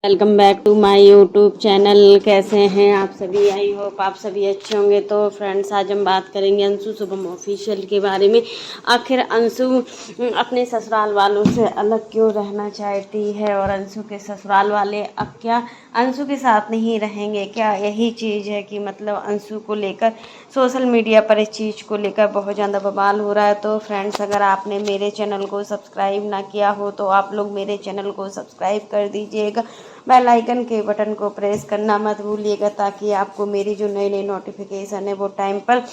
Welcome back to my YouTube channel. कैसे हैं आप सभी? आई होप आप सभी अच्छे होंगे। तो फ्रेंड्स, आज हम बात करेंगे अंशु शुभम ऑफिशियल के बारे में। आखिर अंशु अपने ससुराल वालों से अलग क्यों रहना चाहती है और अंशु के ससुराल वाले अब क्या अंशु के साथ नहीं रहेंगे? क्या यही चीज़ है कि मतलब अंशु को लेकर सोशल मीडिया पर इस चीज़ को लेकर बहुत ज़्यादा बवाल हो रहा है। तो फ्रेंड्स, अगर आपने मेरे चैनल को सब्सक्राइब ना किया हो तो आप लोग मेरे चैनल को सब्सक्राइब कर दीजिएगा। बेल आइकन के बटन को प्रेस करना मत भूलिएगा ताकि आपको मेरी जो नई नई नोटिफिकेशन है वो टाइम पर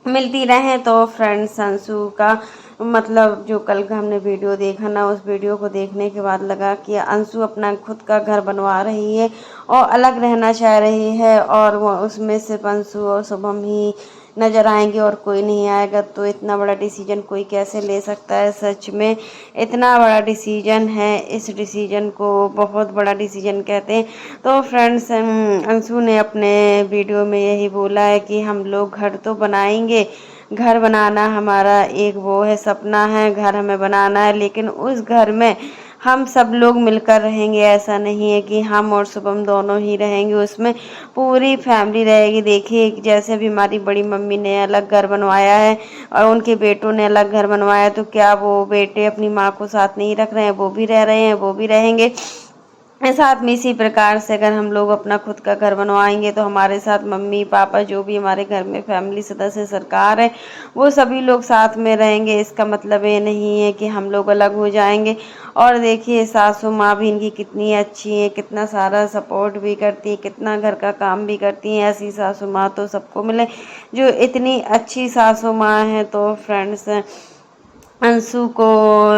मिलती रहें। तो फ्रेंड्स, अंशु का मतलब जो कल का हमने वीडियो देखा ना, उस वीडियो को देखने के बाद लगा कि अंशु अपना खुद का घर बनवा रही है और अलग रहना चाह रही है और वो उसमें सिर्फ अंशु और शुभम ही नज़र आएंगे और कोई नहीं आएगा। तो इतना बड़ा डिसीजन कोई कैसे ले सकता है? सच में इतना बड़ा डिसीजन है, इस डिसीजन को बहुत बड़ा डिसीजन कहते हैं। तो फ्रेंड्स, अंशु ने अपने वीडियो में यही बोला है कि हम लोग घर तो बनाएंगे, घर बनाना हमारा एक वो है, सपना है, घर हमें बनाना है, लेकिन उस घर में हम सब लोग मिलकर रहेंगे। ऐसा नहीं है कि हम और शुभम दोनों ही रहेंगे, उसमें पूरी फैमिली रहेगी। देखिए, जैसे भी हमारी बड़ी मम्मी ने अलग घर बनवाया है और उनके बेटों ने अलग घर बनवाया है, तो क्या वो बेटे अपनी माँ को साथ नहीं रख रहे हैं? वो भी रह रहे हैं, वो भी रहेंगे साथ में। इसी प्रकार से अगर हम लोग अपना खुद का घर बनवाएंगे तो हमारे साथ मम्मी पापा जो भी हमारे घर में फैमिली सदस्य सरकार है वो सभी लोग साथ में रहेंगे। इसका मतलब ये नहीं है कि हम लोग अलग हो जाएंगे। और देखिए, सासू माँ भी इनकी कितनी अच्छी है, कितना सारा सपोर्ट भी करती है, कितना घर का काम भी करती है। ऐसी सासू माँ तो सबको मिले जो इतनी अच्छी सासू माँ है। तो फ्रेंड्स, अंशु को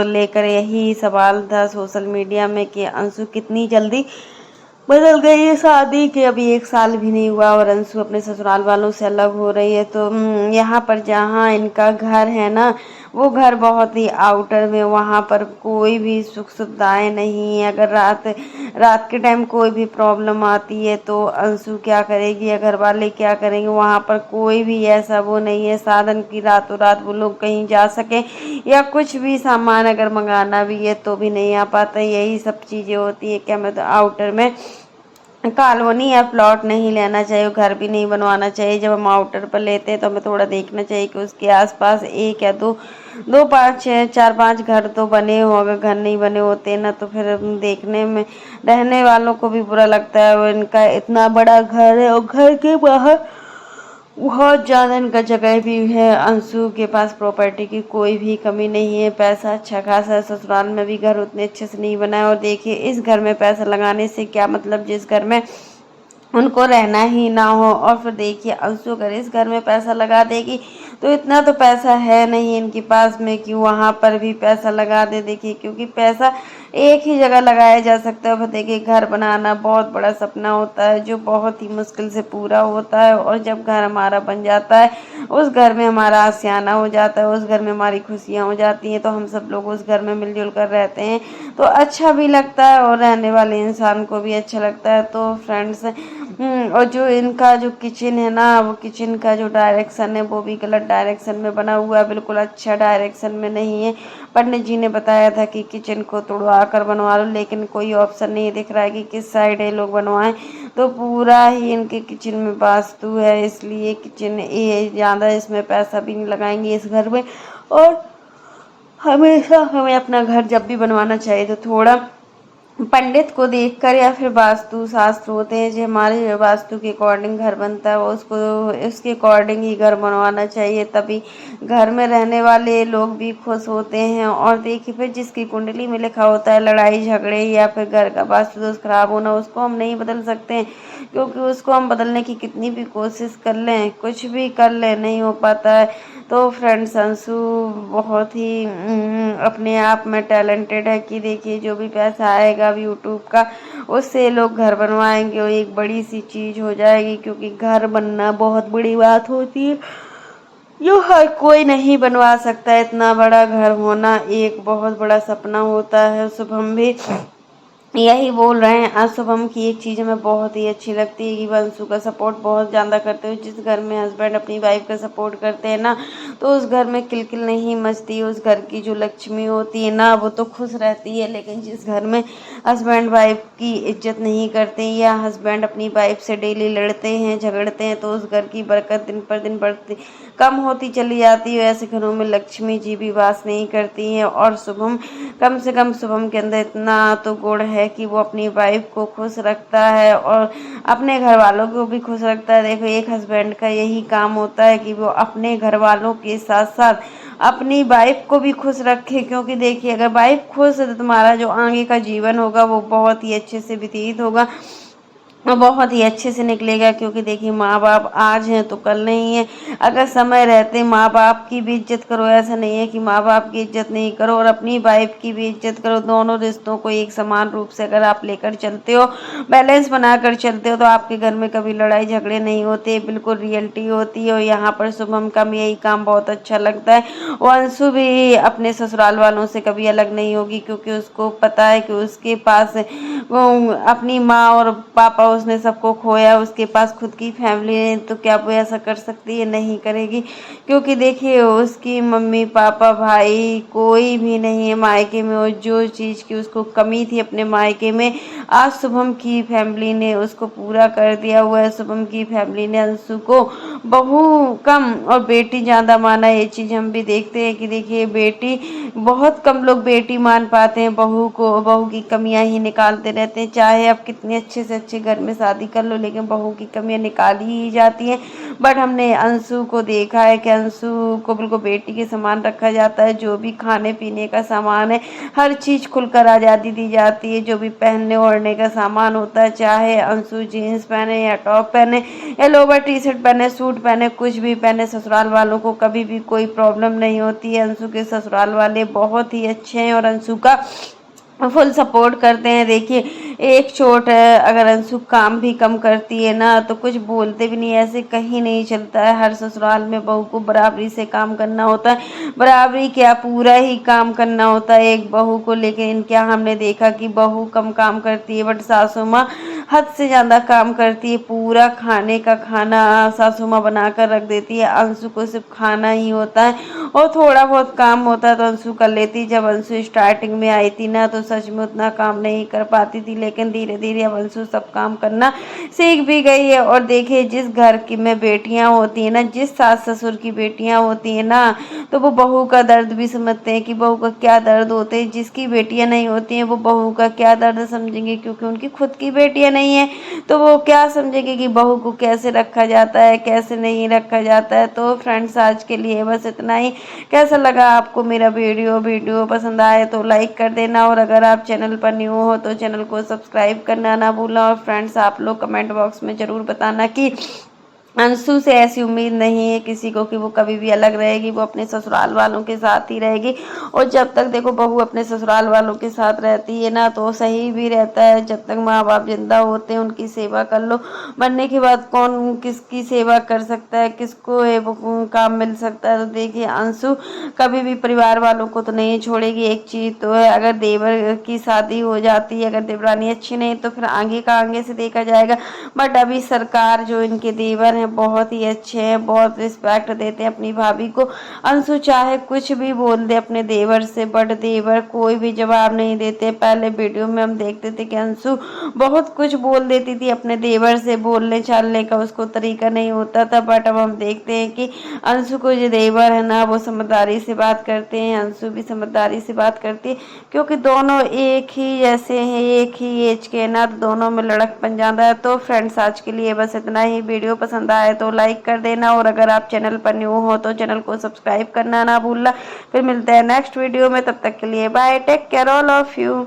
लेकर यही सवाल था सोशल मीडिया में कि अंशु कितनी जल्दी बदल गई है। शादी के अभी 1 साल भी नहीं हुआ और अंशु अपने ससुराल वालों से अलग हो रही है। तो यहाँ पर जहाँ इनका घर है ना, वो घर बहुत ही आउटर में, वहाँ पर कोई भी सुख सुविधाएं नहीं है। अगर रात रात के टाइम कोई भी प्रॉब्लम आती है तो अंशु क्या करेगी या घर वाले क्या करेंगे? वहाँ पर कोई भी ऐसा वो नहीं है साधन की रातों रात वो लोग कहीं जा सके या कुछ भी सामान अगर मंगाना भी है तो भी नहीं आ पाता। यही सब चीज़ें होती है। क्या मतलब आउटर में कॉलोनी या प्लॉट नहीं लेना चाहिए, घर भी नहीं बनवाना चाहिए। जब हम आउटर पर लेते हैं तो हमें थोड़ा देखना चाहिए कि उसके आसपास एक या दो दो पाँच छः चार पांच घर तो बने हो। अगर घर नहीं बने होते ना तो फिर देखने में रहने वालों को भी बुरा लगता है। और इनका इतना बड़ा घर है और घर के बाहर बहुत ज़्यादा इनका जगह भी है। अंशु के पास प्रॉपर्टी की कोई भी कमी नहीं है, पैसा अच्छा खासा है। ससुराल में भी घर उतने अच्छे से नहीं बना है। और देखिए, इस घर में पैसा लगाने से क्या मतलब जिस घर में उनको रहना ही ना हो। और फिर देखिए, अंशु अगर इस घर में पैसा लगा देगी तो इतना तो पैसा है नहीं इनके पास में कि वहाँ पर भी पैसा लगा दे। देखिए, क्योंकि पैसा एक ही जगह लगाया जा सकता है। फिर देखिए, घर बनाना बहुत बड़ा सपना होता है जो बहुत ही मुश्किल से पूरा होता है। और जब घर हमारा बन जाता है, उस घर में हमारा आशियाना हो जाता है, उस घर में हमारी खुशियाँ हो जाती हैं, तो हम सब लोग उस घर में मिलजुल कर रहते हैं तो अच्छा भी लगता है और रहने वाले इंसान को भी अच्छा लगता है। तो फ्रेंड्स, और जो इनका जो किचन है ना, वो किचन का जो डायरेक्शन है वो भी गलत डायरेक्शन में बना हुआ है, बिल्कुल अच्छा डायरेक्शन में नहीं है। पंडित जी ने बताया था कि किचन को तोड़वा कर बनवा लो, लेकिन कोई ऑप्शन नहीं दिख रहा है कि किस साइड ये लोग बनवाएं। तो पूरा ही इनके किचन में वास्तु है, इसलिए किचन ये ज़्यादा इसमें पैसा भी नहीं लगाएंगे इस घर में। और हमेशा हमें अपना घर जब भी बनवाना चाहिए तो थोड़ा पंडित को देखकर या फिर वास्तु शास्त्र होते हैं जो हमारे वास्तु के अकॉर्डिंग घर बनता है, वो उसको उसके अकॉर्डिंग ही घर बनवाना चाहिए, तभी घर में रहने वाले लोग भी खुश होते हैं। और देखिए, फिर जिसकी कुंडली में लिखा होता है लड़ाई झगड़े या फिर घर का वास्तु दोष खराब होना, उसको हम नहीं बदल सकते हैं। क्योंकि उसको हम बदलने की कितनी भी कोशिश कर लें, कुछ भी कर लें, नहीं हो पाता है। तो फ्रेंड्स, अंशु बहुत ही अपने आप में टैलेंटेड है कि देखिए, जो भी पैसा आएगा यूट्यूब का उससे लोग घर बनवाएंगे और एक बड़ी सी चीज़ हो जाएगी। क्योंकि घर बनना बहुत बड़ी बात होती है जो हर कोई नहीं बनवा सकता। इतना बड़ा घर होना एक बहुत बड़ा सपना होता है। शुभम भी यही बोल रहे हैं। आज शुभम की एक चीज़ हमें बहुत ही अच्छी लगती है कि वह अंशु का सपोर्ट बहुत ज़्यादा करते हैं। जिस घर में हस्बैंड अपनी वाइफ का सपोर्ट करते हैं ना, तो उस घर में किलकिल नहीं मचती। उस घर की जो लक्ष्मी होती है ना, वो तो खुश रहती है। लेकिन जिस घर में हस्बैंड वाइफ की इज्जत नहीं करते या हस्बैंड अपनी वाइफ से डेली लड़ते हैं, झगड़ते हैं, तो उस घर की बरकत दिन पर दिन बढ़ती कम होती चली जाती है। ऐसे घरों में लक्ष्मी जी भी वास नहीं करती हैं। और शुभम, कम से कम शुभम के अंदर इतना तो गुण है कि वो अपनी वाइफ को खुश रखता है और अपने घर वालों को भी खुश रखता है। देखो, एक हस्बैंड का यही काम होता है कि वो अपने घर वालों के साथ साथ अपनी वाइफ को भी खुश रखे। क्योंकि देखिए, अगर वाइफ खुश है तो तुम्हारा जो आगे का जीवन होगा वो बहुत ही अच्छे से व्यतीत होगा, बहुत ही अच्छे से निकलेगा। क्योंकि देखिए, माँ बाप आज हैं तो कल नहीं है। अगर समय रहते माँ बाप की भी इज्जत करो। ऐसा नहीं है कि माँ बाप की इज्जत नहीं करो और अपनी वाइफ की भी इज्जत करो। दोनों रिश्तों को एक समान रूप से अगर आप लेकर चलते हो, बैलेंस बनाकर चलते हो, तो आपके घर में कभी लड़ाई झगड़े नहीं होते। बिल्कुल रियलिटी होती है। और यहाँ पर शुभम का भी यही काम बहुत अच्छा लगता है। और अंशु भी अपने ससुराल वालों से कभी अलग नहीं होगी, क्योंकि उसको पता है कि उसके पास वो अपनी माँ और पापा, उसने सबको खोया, उसके पास खुद की फैमिली है, तो क्या वो ऐसा कर सकती है? नहीं करेगी। क्योंकि देखिए, उसकी मम्मी पापा भाई कोई भी नहीं है मायके में। और जो चीज़ की उसको कमी थी अपने मायके में, आज शुभम की फैमिली ने उसको पूरा कर दिया हुआ है। शुभम की फैमिली ने अंशु को बहू कम और बेटी ज़्यादा माना। ये चीज़ हम भी देखते हैं कि देखिए, बेटी बहुत कम लोग बेटी मान पाते हैं। बहू को, बहू की कमियां ही निकालते रहते हैं। चाहे आप कितने अच्छे से अच्छे घर में शादी कर लो, लेकिन बहू की कमियां निकाली ही जाती हैं। बट हमने अंशु को देखा है कि अंशु को बिल्कुल बेटी के समान रखा जाता है। जो भी खाने पीने का सामान है, हर चीज़ खुलकर आज़ादी दी जाती है। जो भी पहनने ओढ़ने का सामान होता है, चाहे अंशु जीन्स पहने या टॉप पहने या लोवर टी शर्ट पहने, सूट पहने, कुछ भी पहने, ससुराल वालों को कभी भी कोई प्रॉब्लम नहीं होती है। अंशु के ससुराल वाले बहुत ही अच्छे हैं और अंशु का फुल सपोर्ट करते हैं। देखिए, एक चोट है, अगर अंशु काम भी कम करती है ना, तो कुछ बोलते भी नहीं। ऐसे कहीं नहीं चलता है। हर ससुराल में बहू को बराबरी से काम करना होता है। बराबरी क्या, पूरा ही काम करना होता है एक बहू को। लेकिन क्या हमने देखा कि बहू कम काम करती है, बट सासू माँ हद से ज़्यादा काम करती है। पूरा खाने का खाना सासू माँ बना कर रख देती है। अंशु को सिर्फ खाना ही होता है और थोड़ा बहुत काम होता है तो अंशु कर लेती। जब अंशु स्टार्टिंग में आई थी ना, तो सच में उतना काम नहीं कर पाती थी। लेकिन धीरे धीरे अब अंशु सब काम करना सीख भी गई है। और देखिए, जिस घर की में बेटियां होती हैं ना, जिस सास ससुर की बेटियां होती हैं ना, तो वो बहू का दर्द भी समझते हैं कि बहू का क्या दर्द होते हैं। जिसकी बेटियां नहीं होती हैं, वो बहू का क्या दर्द समझेंगे, क्योंकि उनकी खुद की बेटियां नहीं है। तो वो क्या समझेंगे कि बहू को कैसे रखा जाता है, कैसे नहीं रखा जाता है। तो फ्रेंड्स, आज के लिए बस इतना ही। कैसा लगा आपको मेरा वीडियो पसंद आए तो लाइक कर देना। और अगर आप चैनल पर न्यू हो तो चैनल को सब्सक्राइब करना ना भूलना। और फ्रेंड्स, आप लोग कमेंट बॉक्स में ज़रूर बताना कि अंशु से ऐसी उम्मीद नहीं है किसी को कि वो कभी भी अलग रहेगी। वो अपने ससुराल वालों के साथ ही रहेगी। और जब तक देखो बहू अपने ससुराल वालों के साथ रहती है ना, तो सही भी रहता है। जब तक माँ बाप जिंदा होते हैं, उनकी सेवा कर लो। मरने के बाद कौन किसकी सेवा कर सकता है, किसको है वो काम मिल सकता है। तो देखिए, अंशु कभी भी परिवार वालों को तो नहीं छोड़ेगी। एक चीज़ तो है, अगर देवर की शादी हो जाती है, अगर देवरानी अच्छी नहीं, तो फिर आगे का आगे से देखा जाएगा। बट अभी सरकार, जो इनके देवर हैं, बहुत ही अच्छे हैं, बहुत रिस्पेक्ट देते हैं अपनी भाभी को। अंशु चाहे कुछ भी बोल दे अपने देवर से, बट देवर कोई भी जवाब नहीं देते। पहले वीडियो में हम देखते थे कि अंशु बहुत कुछ बोल देती थी अपने देवर से, बोलने चालने का उसको तरीका नहीं होता था। बट अब हम देखते हैं कि अंशु को जो देवर है ना, वो समझदारी से बात करते हैं, अंशु भी समझदारी से बात करती है। क्योंकि दोनों एक ही जैसे हैं, एक ही एज के ना, तो दोनों में लड़कपन ज़्यादा है। तो फ्रेंड्स, आज के लिए बस इतना ही। वीडियो पसंद आए तो लाइक कर देना। और अगर आप चैनल पर न्यू हो तो चैनल को सब्सक्राइब करना ना भूलना। फिर मिलते हैं नेक्स्ट वीडियो में। तब तक के लिए bye, take care all of you.